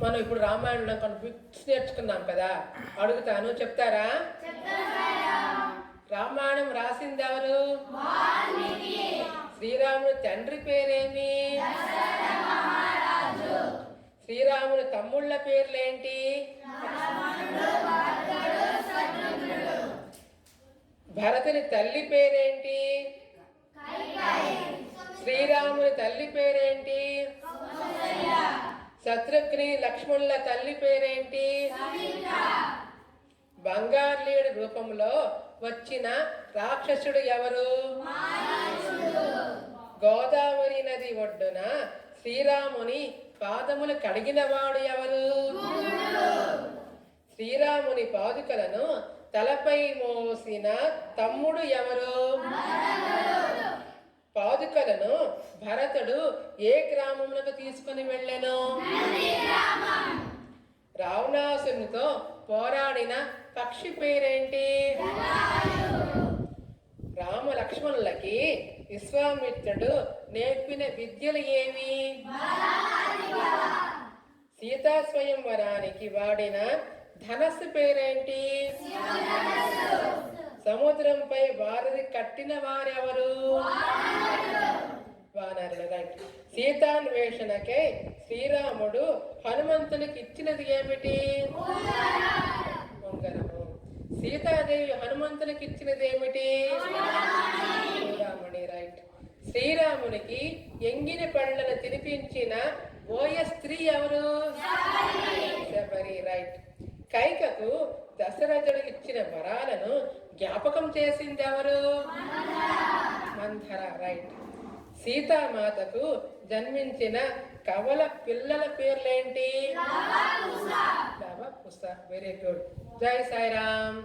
మనం ఇప్పుడు రామాయణంలో కొన్ని బిట్స్ నేర్చుకున్నాం కదా, అడుగుతాను, చెప్తారా? రామాయణం రాసింది ఎవరు? శ్రీరాముని తండ్రి పేరేమి? శ్రీరాముని తమ్ముళ్ళ పేర్లేంటి? భరతుని తల్లి పేరేంటి? శ్రీరాముని తల్లి పేరేంటి? శత్రుఘ్ని లక్ష్మణుల తల్లి పేరేంటి? బంగారులీడు రూపంలో వచ్చిన రాక్షసుడు ఎవరు? గోదావరి నది ఒడ్డున శ్రీరాముని పాదములు కడిగినవాడు ఎవరు? శ్రీరాముని పాదుకలను తలపై మోసిన తమ్ముడు ఎవరు? పాదుకలను భరతుడు ఏ గ్రామములకు తీసుకుని వెళ్ళెను? రావణాసునితో పోరాడిన పక్షి పేరేంటి? రామ లక్ష్మణులకి విశ్వామిత్రుడు నేర్పిన విద్యలు ఏవి? సీతా స్వయంవరానికి వాడిన ధనస్సు పేరేంటి? సముద్రంపై వారధి కట్టిన వారెవరు? వానరులు. రైట్. సీతాన్వేషణకై శ్రీరాముడు హనుమంతునికి ఇచ్చినది ఏమిటి? ఉంగరము. సీతాదేవి హనుమంతునికి ఇచ్చినది ఏమిటి? శ్రీరాముని. రైట్. శ్రీరామునికి ఎంగిన పళ్ళను తినిపించిన ఓయ స్త్రీ ఎవరు? శబరి. రైట్. కైకకు దశరథుడు ఇచ్చిన వరాలను జ్ఞాపకం చేసింది ఎవరు? మంథర. రైట్. సీతామాతకు జన్మించిన కవల పిల్లల పేర్లేంటి? లవ కుశ. Very good. జై సాయిరామ్.